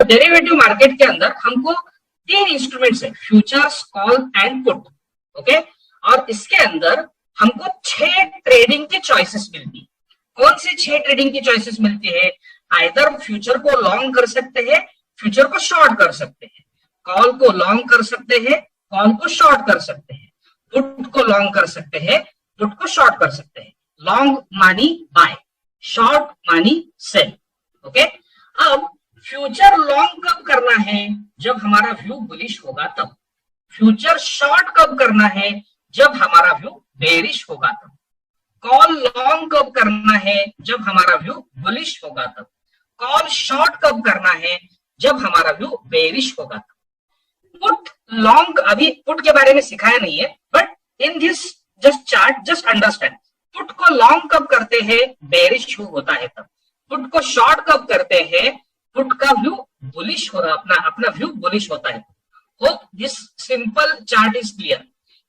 Derivative market के अंदर हमको तीन इंस्ट्रूमेंट्स है, futures, call and put. Okay, और इसके अंदर हमको 6 ट्रेडिंग की चॉइसेस मिलती है। कौन सी 6 ट्रेडिंग की चॉइसेस मिलती है? आइदर फ्यूचर को लॉन्ग कर सकते हैं, फ्यूचर को शॉर्ट कर सकते हैं, कॉल को लॉन्ग कर सकते हैं, कॉल को शॉर्ट कर सकते हैं, पुट को लॉन्ग कर सकते हैं, पुट को शॉर्ट कर सकते हैं। लॉन्ग मानी बाय, शॉर्ट मानी सेल। ओके, अब फ्यूचर लॉन्ग कब करना है? जब हमारा व्यू बुलिश होगा तब। फ्यूचर शॉर्ट कब करना है? जब हमारा व्यू बेरिश होगा तब। कॉल लॉन्ग कब करना है? जब हमारा व्यू बुलिश होगा तब। कॉल शॉर्ट कब करना है? जब हमारा व्यू बेरिश होगा तब। पुट लॉन्ग, अभी पुट के बारे में सिखाया नहीं है, but in this just chart just understand. Put को लॉन्ग कब करते हैं? बेरिश होता है तब। पुट को शॉर्ट कब करते हैं? पुट का व्यू बुलिश हो रहा, अपना व्यू बुलिश होता है। Hope this simple chart is clear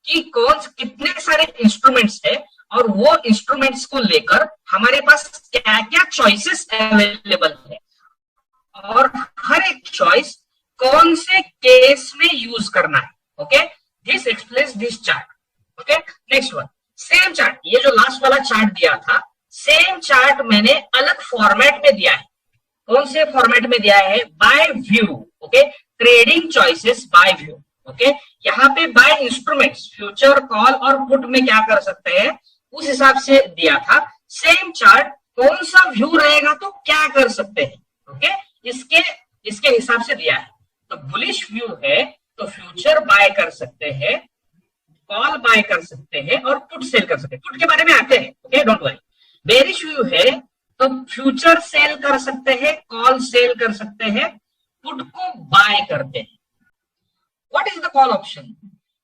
कि कितने सारे इंस्ट्रूमेंट्स है और वो इंस्ट्रूमेंट्स को लेकर हमारे पास क्या क्या चॉइसेस अवेलेबल है और हर एक चॉइस कौन से केस में यूज करना है। Okay, this explains this chart. Okay, next one, same chart. ये जो लास्ट वाला चार्ट दिया था, सेम चार्ट मैंने अलग फॉर्मेट में दिया है। कौन से फॉर्मेट में दिया है? Buy view. Okay, trading choices buy view. Okay, यहाँ पे बाय इंस्ट्रूमेंट्स, फ्यूचर, कॉल और पुट में क्या कर सकते हैं उस हिसाब से दिया था। सेम चार्ट कौन सा व्यू रहेगा तो क्या कर सकते हैं, ओके, इसके हिसाब से दिया है। तो बुलिश व्यू है तो फ्यूचर बाय कर सकते हैं, कॉल बाय कर सकते हैं और पुट सेल कर सकते हैं। पुट के बारे में आते हैं, okay, don't worry. Bearish view है तो फ्यूचर सेल कर सकते हैं, कॉल सेल कर सकते हैं, पुट को बाय करते हैं। What is the call option?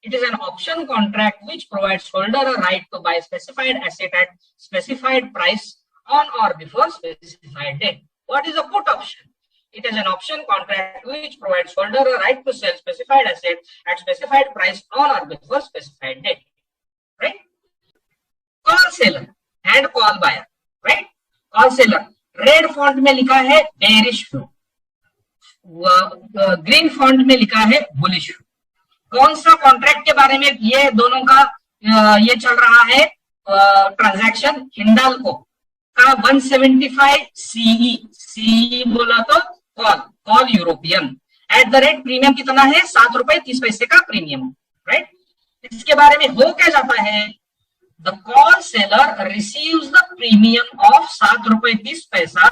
It is an option contract which provides holder a right to buy specified asset at specified price on or before specified date. What is a put option? It is an option contract which provides holder a right to sell specified asset at specified price on or before specified date. Right? Call seller and call buyer. Right? Call seller red font में लिखा है bearish view, green font में लिखा है bullish view. कौन सा contract के बारे में? ये दोनों का ये चल रहा है ट्रांजैक्शन हिंडाल्को का 175 सीई बोला तो call European at the rate premium कितना है? 7 रुपए 30 पैसे का प्रीमियम। राइट, इसके बारे में हो क्या जाता है? The call seller receives the premium of 7 रुपए 30 पैसा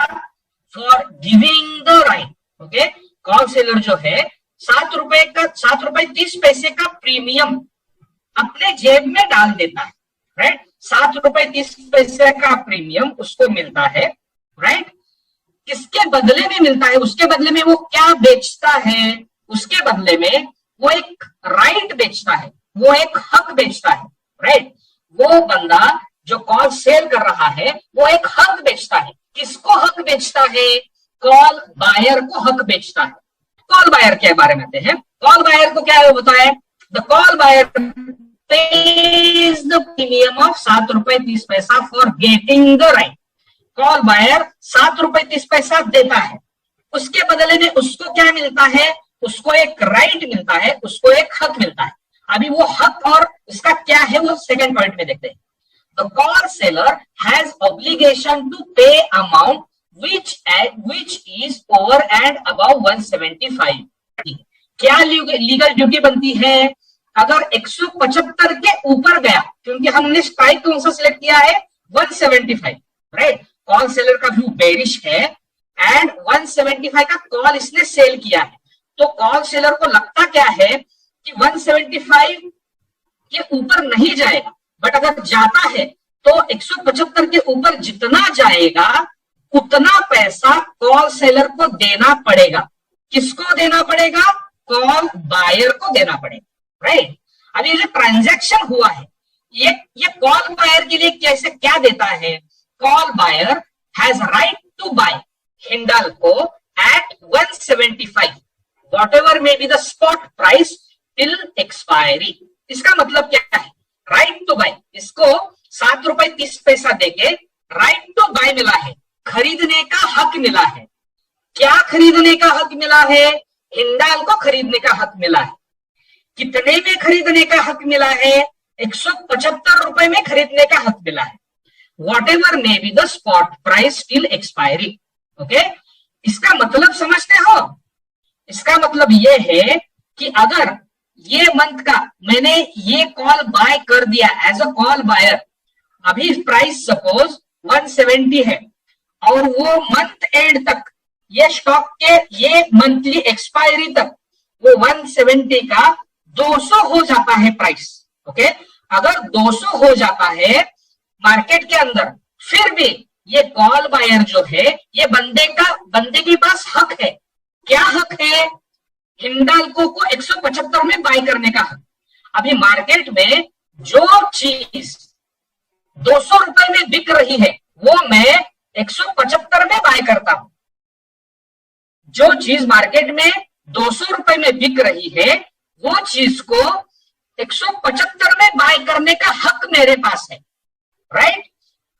for giving the right. Okay, call seller जो है 7 रुपए 30 पैसे का प्रीमियम अपने जेब में डाल देता है। राइट, 7 रुपए 30 पैसे का प्रीमियम उसको मिलता है। राइट, किसके बदले में मिलता है? उसके बदले में वो क्या बेचता है? उसके बदले में वो एक राइट बेचता है, वो एक हक बेचता है। राइट, वो बंदा जो कॉल सेल कर रहा है वो एक हक बेचता है। किसको हक बेचता है? कॉल बायर को हक बेचता है। कॉल बायर के बारे में आते हैं। कॉल बायर को क्या होता है? The call buyer pays the premium of 7 रुपए 30 पैसा for getting the right. Call buyer 7 रुपए 30 पैसा देता है, उसके बदले में उसको क्या मिलता है? उसको एक राइट मिलता है, उसको एक हक मिलता है। अभी वो हक और इसका क्या है वो सेकंड पॉइंट में देखते हैं। The call seller has obligation to pay amount which is over and above 175। क्या लीगल ड्यूटी बनती है? अगर 175 के ऊपर गया, क्योंकि हमने स्ट्राइक कौन सा सिलेक्ट किया है? 175। राइट, कॉल सेलर का व्यू बेरिश है एंड 175 का कॉल इसने सेल किया है, तो कॉल सेलर को लगता क्या है कि 175 के ऊपर नहीं जाएगा, बट अगर जाता है तो 175 के ऊपर जितना जाएगा उतना पैसा कॉल सेलर को देना पड़ेगा। किसको देना पड़ेगा? कॉल बायर को देना पड़ेगा। राइट, अब ये जो ट्रांजैक्शन हुआ है ये कॉल बायर के लिए कैसे क्या देता है? Call buyer has right to buy Hindalco at 175 whatever may be the spot price till expiry। इसका मतलब क्या है? राइट टू बाय, इसको 7 रुपए 30 पैसा देके राइट टू बाय मिला है, खरीदने का हक मिला है। क्या खरीदने का हक मिला है? हिंडाल को खरीदने का हक मिला है। कितने में खरीदने का हक मिला है? 175 रुपए में खरीदने का हक मिला है। What ever may be the spot price till expiry. Okay, इसका मतलब समझते हो? इसका मतलब ये है कि अगर ये मंथ का मैंने ये कॉल बाय कर दिया एज अ कॉल बायर, अभी प्राइस सपोज 170 है और वो मंथ एंड तक ये स्टॉक के ये मंथली एक्सपायरी तक वो 170 का 200 हो जाता है प्राइस। ओके, अगर 200 हो जाता है मार्केट के अंदर, फिर भी ये कॉल बायर जो है ये बंदे के पास हक है। क्या हक है? हिंडाल्को को 175 में बाय करने का हक। अभी मार्केट में जो चीज 200 रुपए में बिक रही है वो मैं 175 में बाय करता हूं। जो चीज मार्केट में 200 रुपए में बिक रही है वो चीज को 175 में बाय करने का हक मेरे पास है। राइट?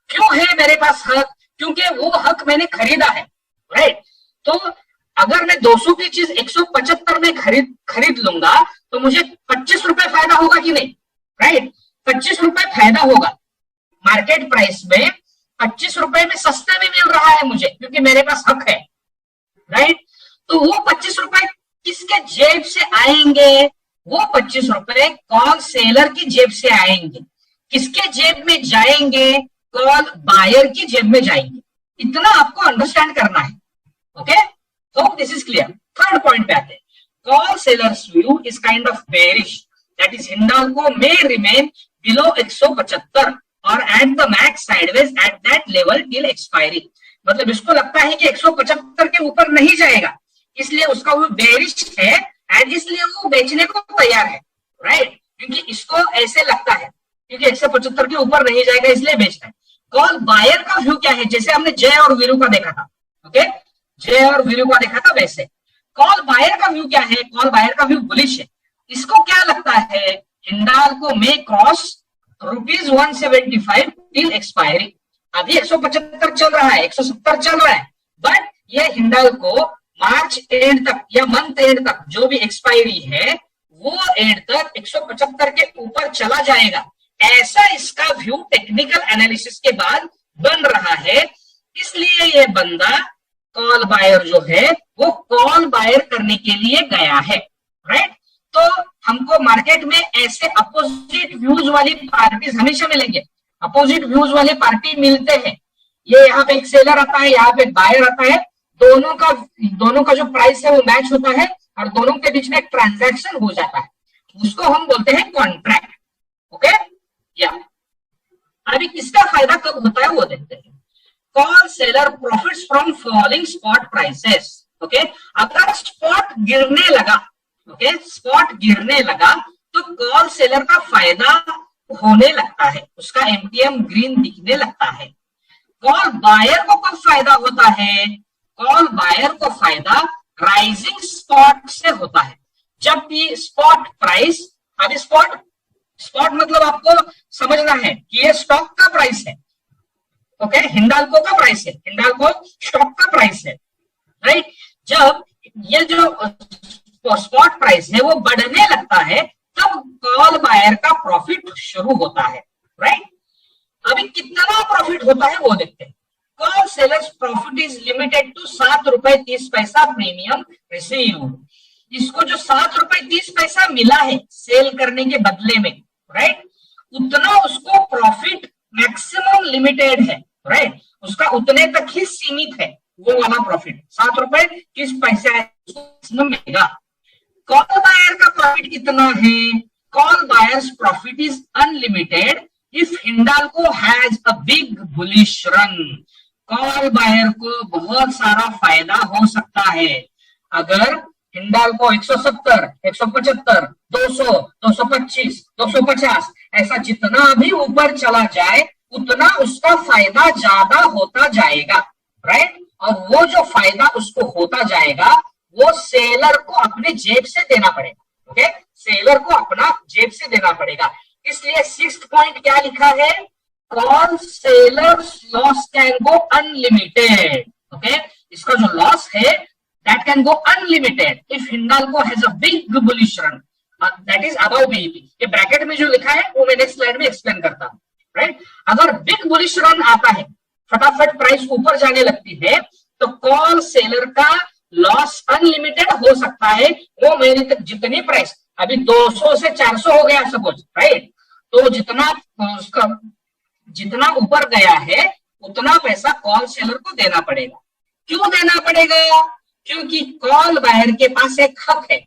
क्यों है मेरे पास हक? क्योंकि वो हक मैंने खरीदा है। राइट? तो अगर मैं 200 की चीज 175 में खरीद लूंगा तो मुझे 25 रुपए फायदा होगा कि नहीं? राइट? 25 रुपए फायदा होगा। मार्केट प्राइस में 25 रुपए में सस्ते में मिल रहा है मुझे, क्योंकि मेरे पास हक है। राइट? तो वो 25 रुपए किसके जेब से आएंगे? वो 25 रुपए कॉल सेलर की जेब से आएंगे। किसके जेब में जाएंगे? कॉल बायर की जेब में जाएंगे। इतना आपको अंडरस्टैंड करना है। Okay, hope this is clear. Third point पे आते हैं। Call sellers view is kind of bearish, that is Hindalco may remain below 175 और at the max sideways at that level till expiry. मतलब इसको लगता है कि 175 के ऊपर नहीं जाएगा, इसलिए उसका वो बेरिश है एंड इसलिए वो बेचने को तैयार है। राइट? क्योंकि इसको ऐसे लगता है क्योंकि 175 के ऊपर नहीं जाएगा इसलिए बेचना है। कॉल बायर का व्यू क्या है? जैसे हमने जय और वीरू का देखा था। ओके, जय और वीरू का देखा था, वैसे कॉल बायर का व्यू क्या है? कॉल बायर का व्यू बुलिश है। इसको क्या लगता है? हिंडाल्को मे क्रॉस ₹175 टिल एक्सपायरी। अभी 175 चल रहा है, 170 चल रहा है, बट ये हिंडाल्को मार्च एंड तक या मंथ एंड तक जो भी एक्सपायरी है वो एंड तक 175 के ऊपर चला जाएगा। ऐसा इसका व्यू टेक्निकल एनालिसिस के बाद बन रहा है। इसलिए ये बंदा कॉल बायर जो है वो कॉल बायर करने के लिए गया है। राइट? तो हमको मार्केट में ऐसे अपोजिट व्यूज वाली पार्टीज हमेशा मिलेंगे। अपोजिट व्यूज वाले पार्टी मिलते हैं। ये यहाँ पे एक सेलर आता है, यहाँ पे एक बायर आता है, दोनों का जो प्राइस है वो मैच होता है और दोनों के बीच में एक ट्रांजैक्शन हो जाता है, उसको हम बोलते हैं कॉन्ट्रैक्ट। ओके, या अभी किसका फायदा कब होता है वो देखते हैं। Call seller profits from falling spot prices. Okay, अगर स्पॉट गिरने लगा, ओके, स्पॉट गिरने लगा तो कॉल सेलर का फायदा होने लगता है, उसका एमटीएम ग्रीन दिखने लगता है। कॉल बायर को कब फायदा होता है? कॉल बायर को फायदा राइजिंग स्पॉट से होता है। जब भी स्पॉट प्राइस, अभी स्पॉट मतलब आपको समझना है कि ये स्टॉक का प्राइस है। ओके, हिंडाल्को का प्राइस है, हिंडाल्को स्टॉक का प्राइस है। राइट? जब ये जो स्पॉट प्राइस है वो बढ़ने लगता है तब कॉल बायर का प्रॉफिट शुरू होता है। राइट? अभी कितना प्रॉफिट होता है वो देखते हैं। Call sellers profit is limited to ₹7.30 premium receive. इसको जो ₹7.30 मिला है सेल करने के बदले में, राइट, उतना उसको प्रॉफिट मैक्सिमम लिमिटेड है। राइट? उसका उतने तक ही सीमित है वो वाला प्रॉफिट, ₹7.30 मिलेगा। कॉल बायर का प्रॉफिट कितना है? Call buyers profit is unlimited if Hindalco has a big bullish run. Call buyer को बहुत सारा फायदा हो सकता है अगर हिंडाल्को 170, 175, 200, 225, 250 ऐसा जितना भी ऊपर चला जाए उतना उसका फायदा ज्यादा होता जाएगा। राइट? और वो जो फायदा उसको होता जाएगा वो सेलर को अपने जेब से देना पड़ेगा। ओके, सेलर को अपना जेब से देना पड़ेगा। इसलिए 6th पॉइंट क्या लिखा है? Call sellers loss can go unlimited. Okay, इसका जो लॉस है that can go unlimited if Hindalco has a big bullish run, that is above BEP. ये ब्रैकेट में जो लिखा है वो मैं नेक्स्ट स्लाइड में एक्सप्लेन करता हूं, राइट। अगर बिग बुलिश रन आता है, फटाफट प्राइस ऊपर जाने लगती है, तो कॉल सेलर का लॉस अनलिमिटेड हो सकता है। वो महीने तक जितनी प्राइस अभी 200 से 400 हो गया सपोज, राइट, तो जितना उसका जितना ऊपर गया है उतना पैसा कॉल सेलर को देना पड़ेगा। क्यों देना पड़ेगा? क्योंकि कॉल बायर के पास एक हक है।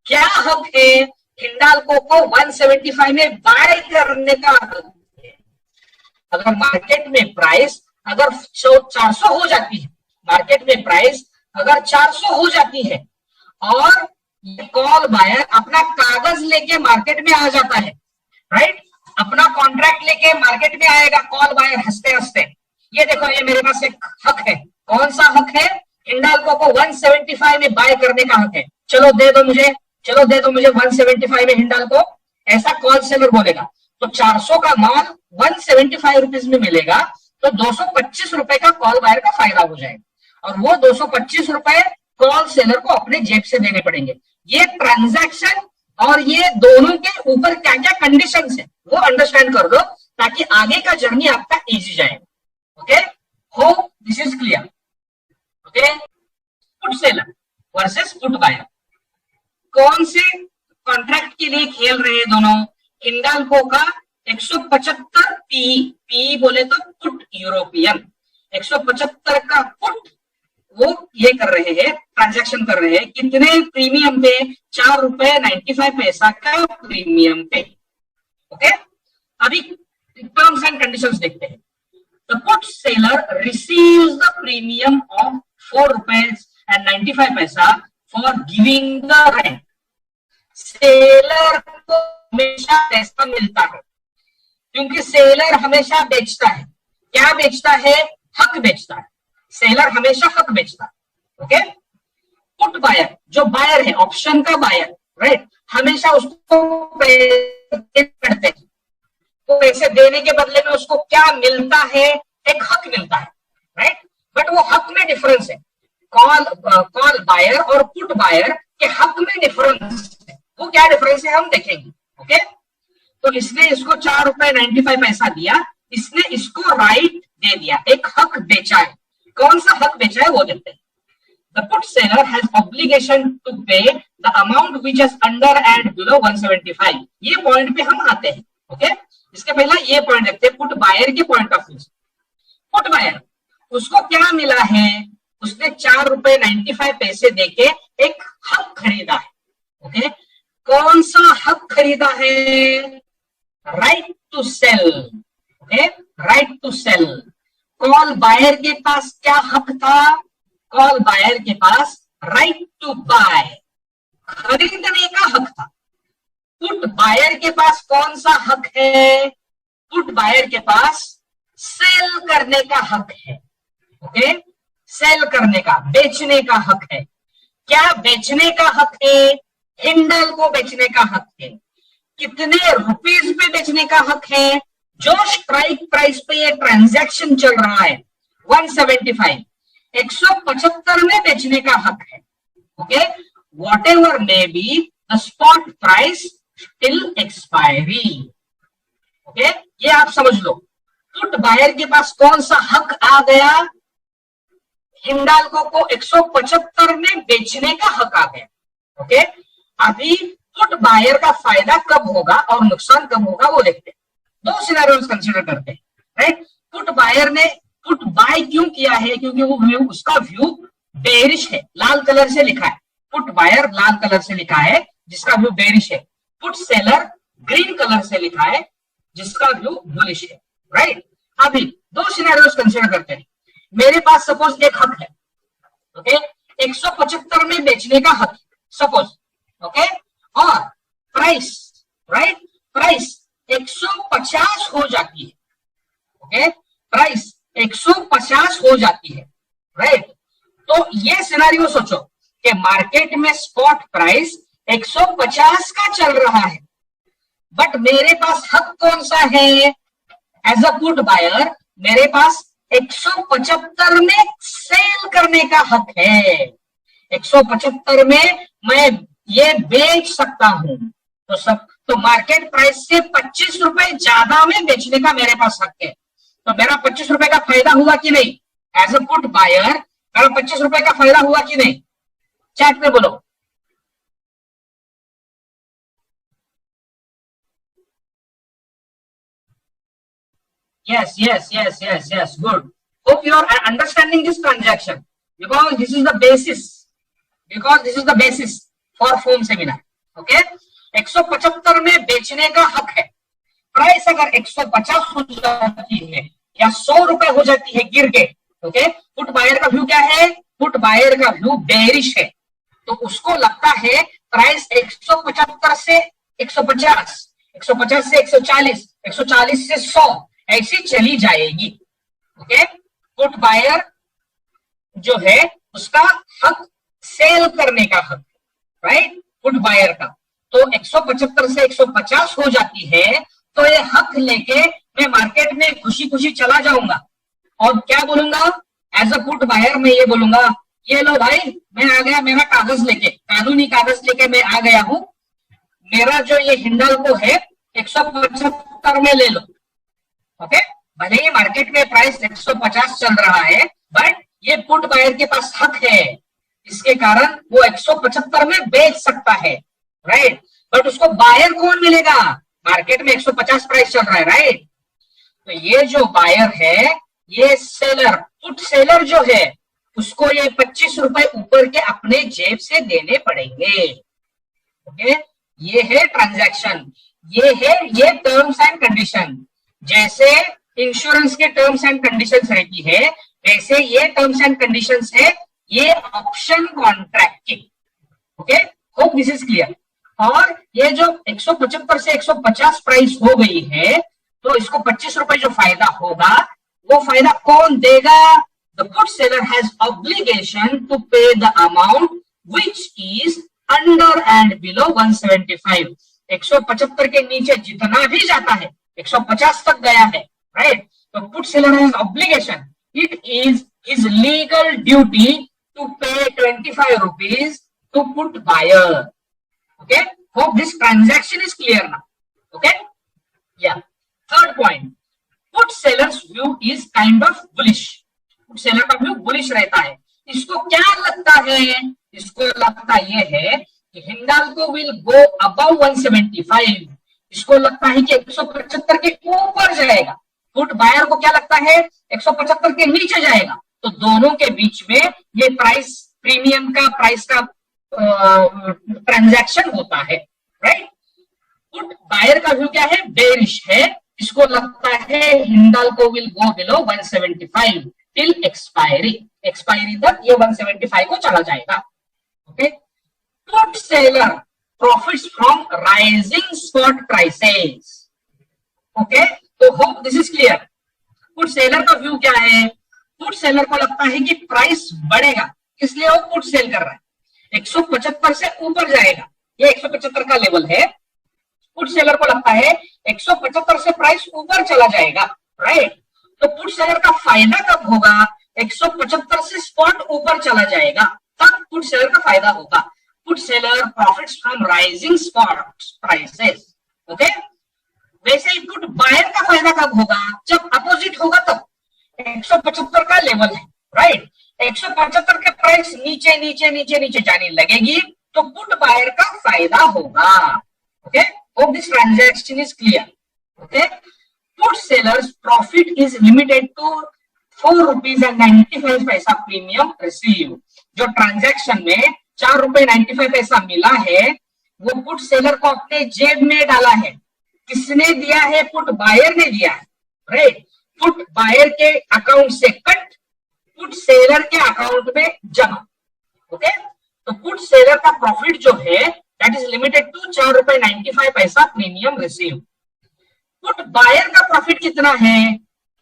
क्या हक है? हिंडाल्को को 175 में बाय करने का हक है। अगर मार्केट में प्राइस अगर 400 हो जाती है, मार्केट में प्राइस अगर 400 हो जाती है और ये कॉल बायर अपना कागज लेके मार्केट में आ जाता है, राइट, अपना कॉन्ट्रैक्ट लेके मार्केट में आएगा कॉल बायर हंसते हंसते, ये देखो ये मेरे पास एक हक है। कौन सा हक है? हिंडाल्को को 175 में बाय करने का हक है। चलो दे दो मुझे, चलो दे दो मुझे 175 में हिंडाल्को, ऐसा कॉल सेलर बोलेगा। तो 400 का माल 175 रुपीज में मिलेगा, तो 225 रुपए का कॉल बायर का फायदा हो जाएगा और वो 225 रुपए कॉल सेलर को अपने जेब से देने पड़ेंगे। ये ट्रांजैक्शन और ये दोनों के ऊपर क्या क्या कंडीशंस है वो अंडरस्टैंड कर दो ताकि आगे का जर्नी आपका इजी जाएगा। Okay, hope this is clear. Okay, put seller versus put buyer, कौन से कॉन्ट्रैक्ट के लिए खेल रहे हैं दोनों? हिंडाल्को का 175 पी बोले तो पुट यूरोपियन, 175 का पुट वो ये कर रहे हैं, ट्रांजैक्शन कर रहे हैं। कितने प्रीमियम पे? 4 रुपए 95 पैसा का प्रीमियम पे। ओके, अभी टर्म्स एंड कंडीशंस देखते हैं। The put seller receives the premium of 4 rupees and 95 पैसा for giving the rent. Seller को हमेशा पैसा मिलता है क्योंकि सेलर हमेशा बेचता है। क्या बेचता है? हक बेचता है। सेलर हमेशा हक बेचता है। ओके, पुट बायर जो बायर है, ऑप्शन का बायर, राइट, हमेशा उसको पैसे करते हैं। तो पैसे देने के बदले में उसको क्या मिलता है? एक हक मिलता है, राइट। बट वो हक में डिफरेंस है। कॉल बायर और पुट बायर के हक में डिफरेंस है। वो क्या डिफरेंस है हम देखेंगे। ओके, तो इसने इसको 4 रुपए 95 पैसा दिया, इसने इसको राइट दे दिया, एक हक बेचा है। कौन सा हक बेचा है वो देखते हैं। The put seller has obligation to pay the amount which is under and below 175. ये पॉइंट पे हम आते हैं। ओके, इसके पहले ये पॉइंट देखते हैं पुट बायर के पॉइंट ऑफ व्यू से। पुट बायर उसको क्या मिला है? उसने 4 रुपए 95 पैसे देके एक हक खरीदा है। ओके, कौन सा हक खरीदा है? Right to sell. Okay, right to sell. Call buyer के पास क्या हक था? कॉल बायर के पास राइट टू बाय, खरीदने का हक था। पुट बायर के पास कौन सा हक है? पुट बायर के पास सेल करने का हक है। ओके, सेल करने का, बेचने का हक है। क्या बेचने का हक है? हिंडाल्को बेचने का हक है। कितने रुपीज पे बेचने का हक है? जो स्ट्राइक प्राइस पे ये ट्रांजैक्शन चल रहा है 175, 175 में बेचने का हक है। Okay, what ever may be the spot price till expiry. Okay, ये आप समझ लो। पुट बायर के पास कौन सा हक आ गया? हिंडाल्को को 175 में बेचने का हक आ गया। ओके, अभी पुट बायर का फायदा कब होगा और नुकसान कब होगा वो देखते हैं। 2 सिनेरियोस कंसीडर करते हैं, राइट। पुट बायर ने पुट बाय क्यों किया है? क्योंकि वो व्यू, उसका व्यू बेरिश है, लाल कलर से लिखा है। पुट बायर लाल कलर से लिखा है जिसका व्यू बेरिश है। पुट सेलर ग्रीन कलर से लिखा है जिसका व्यू बुलिश है, राइट। अभी 2 सिनेरियोस कंसीडर करते हैं। मेरे पास सपोज एक हक है, ओके, 175 में बेचने का हक सपोज, ओके, और प्राइस, राइट, प्राइस 150 हो जाती है। ओके, प्राइस 150 हो जाती है, राइट। तो ये सिनेरियो सोचो कि मार्केट में स्पॉट प्राइस 150 का चल रहा है, बट मेरे पास हक कौन सा है? एज अ पुट बायर मेरे पास 175 में सेल करने का हक है। 175 में मैं ये बेच सकता हूं, तो मार्केट प्राइस से 25 रुपए ज्यादा में बेचने का मेरे पास हक है। तो मेरा 25 रुपए का फायदा हुआ कि नहीं? एज अ पुट बायर मेरा 25 रुपए का फायदा हुआ कि नहीं? चैट में बोलो। Yes, good. Hope you are understanding this transaction, because this is the basis for foam seminar. Okay, 175 में बेचने का हक है। प्राइस अगर 150 हो जाती है या 100 रुपए हो जाती है गिर के, ओके, पुट बायर का व्यू क्या है? पुट बायर का व्यू बेरिश है। तो उसको लगता है प्राइस 175 से 150, 150 से 140, 140 से 100 ऐसी चली जाएगी। ओके, पुट बायर जो है उसका हक सेल करने का हक, राइट, पुट बायर का। तो 175 से 150 हो जाती है तो ये हक लेके मैं मार्केट में खुशी खुशी चला जाऊंगा और क्या बोलूंगा? एज अ पुट बायर मैं ये बोलूंगा, ये लो भाई, मैं आ गया, मेरा कागज लेके, कानूनी कागज लेके मैं आ गया हूं, मेरा जो ये हिंडाल्को है 175 में ले लो। ओके, भले ही मार्केट में प्राइस 150 चल रहा है, बट ये पुट बायर के पास हक है, इसके कारण वो 175 में बेच सकता है, राइट। बट उसको बायर कौन मिलेगा? मार्केट में 150 प्राइस चल रहा है, राइट। तो ये जो बायर है, ये सेलर, पुट सेलर जो है, उसको ये 25 रुपए ऊपर के अपने जेब से देने पड़ेंगे। ओके, ये है ट्रांजैक्शन, ये टर्म्स एंड कंडीशन। जैसे इंश्योरेंस के टर्म्स एंड कंडीशंस रहती है, वैसे ये टर्म्स एंड कंडीशंस है ये ऑप्शन कॉन्ट्रैक्ट की। Okay, hope this is clear. और ये जो 175 से 150 प्राइस हो गई है, तो इसको 25 रुपए जो फायदा होगा, वो फायदा कौन देगा? The put seller has obligation to pay the amount which is under and below 175। 175 के नीचे जितना भी जाता है, 150 तक गया है, राइट। तो put seller has obligation, it is his legal duty to pay 25 rupees to put buyer. Okay, hope this transaction is clear now. Okay, yeah. Third point, put seller's view is kind of bullish. Put seller का view bullish रहता है। इसको क्या लगता है? इसको लगता ये है कि हिंडाल्को will go above 175। इसको लगता है कि 175 के ऊपर जाएगा। पुट बायर को क्या लगता है? 175 के नीचे जाएगा। तो दोनों के बीच में ये प्राइस प्रीमियम का, प्राइस का ट्रांजैक्शन होता है, राइट। पुट बायर का व्यू क्या है? बेरिश है। इसको लगता है Hindalco will go below 175 till expiry, expiry तक ये 175 को चला जाएगा। Okay, put seller profits from rising spot prices. Okay, तो hope this is clear. Put seller का व्यू क्या है? पुट सेलर को लगता है कि प्राइस बढ़ेगा, इसलिए वो पुट सेल कर रहा है। 175 से ऊपर जाएगा, ये 175 का लेवल है। पुट सेलर को लगता है 175 से प्राइस ऊपर चला जाएगा, राइट। तो पुट सेलर का फायदा कब होगा? 175 से स्पॉट ऊपर चला जाएगा, तब पुट सेलर का फायदा होगा। Put seller profits from rising spot prices. Okay, वैसे ही पुट बायर का फायदा कब होगा? जब अपोजिट होगा तब। 175 का लेवल है, राइट। 175 के प्राइस नीचे नीचे नीचे नीचे जाने लगेगी तो पुट बायर का फायदा होगा। Okay, hope this transaction is clear. Okay, put sellers profit is limited to 4 rupees and 95 पैसा प्रीमियम रिसीव। जो ट्रांजैक्शन में 4 रुपए 95 पैसा मिला है, वो पुट सेलर को अपने जेब में डाला है। किसने दिया है? पुट बायर ने दिया है, राइट। पुट बायर के अकाउंट से कट, पुट सेलर के अकाउंट में जमा। ओके, तो पुट सेलर का प्रॉफिट जो है दैट इज लिमिटेड टू 4 रुपए 95 पैसा प्रीमियम रिसीव। पुट बायर का प्रॉफिट कितना है?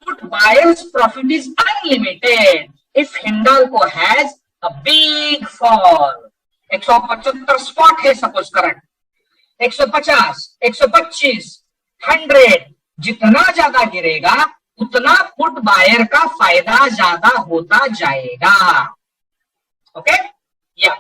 Put buyers profit is unlimited if Hindalco has a big fall. 175 spot है सपोज करंट, 150, 125, 100 जितना ज्यादा गिरेगा उतना पुट बायर का फायदा ज्यादा होता जाएगा। ओके, या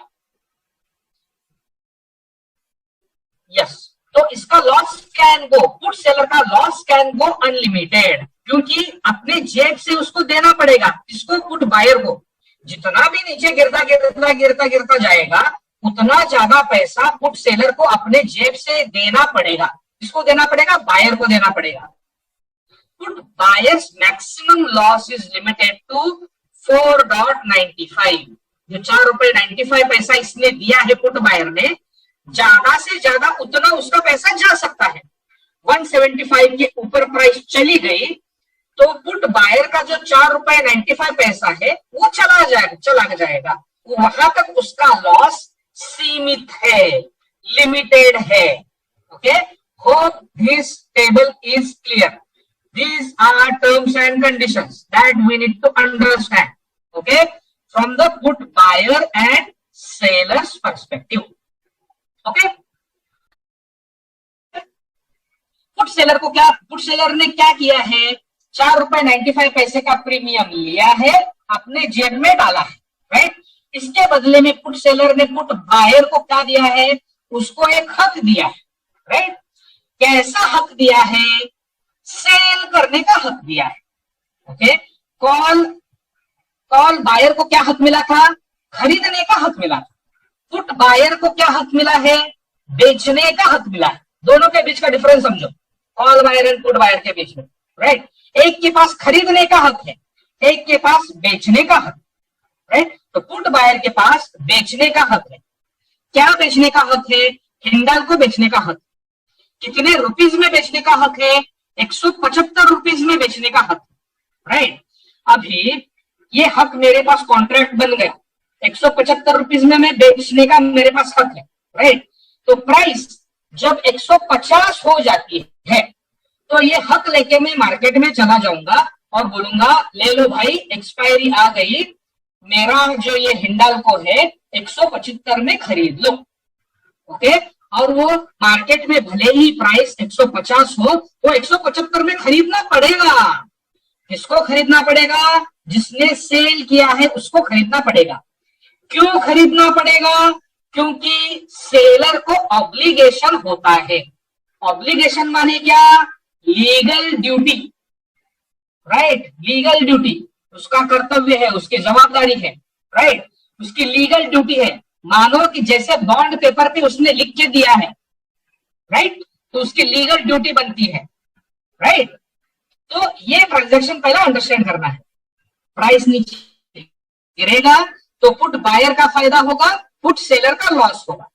यस, तो इसका loss can go, put seller का लॉस कैन गो अनलिमिटेड, क्योंकि अपने जेब से उसको देना पड़ेगा, इसको पुट बायर को। जितना भी नीचे गिरता गिरता गिरता गिरता जाएगा उतना ज्यादा पैसा पुट सेलर को अपने जेब से देना पड़ेगा। किसको देना पड़ेगा? बायर को देना पड़ेगा। Put buyers maximum loss is limited to 4.95। जो 4 रुपए 95 पैसा इसने दिया है पुट बायर ने, ज्यादा से ज्यादा उतना उसका पैसा जा सकता है। 175 के ऊपर प्राइस चली गई तो पुट बायर का जो 4 रुपए 95 पैसा है वो चला जाएगा। वहां तक उसका लॉस सीमित है, लिमिटेड है। Okay, hope this table is clear. These are terms and conditions that we need to understand, okay, from the put buyer and seller's perspective. Okay, put seller को क्या, पुट सेलर ने क्या किया है? 4 रुपए 95 पैसे का प्रीमियम लिया है, अपने जेब में डाला है, राइट। इसके बदले में पुट सेलर ने पुट बायर को क्या दिया है? उसको एक हक दिया है, राइट। कैसा हक दिया है? सेल करने का हक दिया है। ओके, कॉल बायर को क्या हक मिला था? खरीदने का हक मिला था। पुट बायर को क्या हक मिला है? बेचने का हक मिला है। दोनों के बीच का डिफरेंस समझो, call buyer and put buyer के बीच में, राइट। एक के पास खरीदने का हक है, एक के पास बेचने का हक, राइट। तो पुट बायर के पास बेचने का हक है। क्या बेचने का हक है? हिंडाल को बेचने का हक। कितने रुपीज में बेचने का हक है? 175 रुपीज में बेचने का हक, राइट। अभी ये हक मेरे पास कॉन्ट्रैक्ट बन गया, 175 रुपीज में मैं बेचने का मेरे पास हक है, राइट। तो प्राइस जब 150 हो जाती है तो ये हक लेके मैं मार्केट में चला जाऊंगा और बोलूंगा ले लो भाई, एक्सपायरी आ गई, मेरा जो ये हिंडाल को है 175 में खरीद लो। ओके, और वो मार्केट में भले ही प्राइस 150 हो, वो 175 में खरीदना पड़ेगा। किसको खरीदना पड़ेगा? जिसने सेल किया है उसको खरीदना पड़ेगा। क्यों खरीदना पड़ेगा? क्योंकि सेलर को ऑब्लिगेशन होता है। ऑब्लिगेशन माने क्या? Legal duty, right. Legal duty उसका कर्तव्य है, उसकी जवाबदारी है, राइट। उसकी लीगल ड्यूटी है। मानो कि जैसे बॉन्ड पेपर पे उसने लिख के दिया है, राइट, तो उसकी लीगल ड्यूटी बनती है, राइट। तो ये ट्रांजैक्शन पहला अंडरस्टैंड करना है। प्राइस नीचे गिरेगा तो पुट बायर का फायदा होगा, पुट सेलर का लॉस होगा।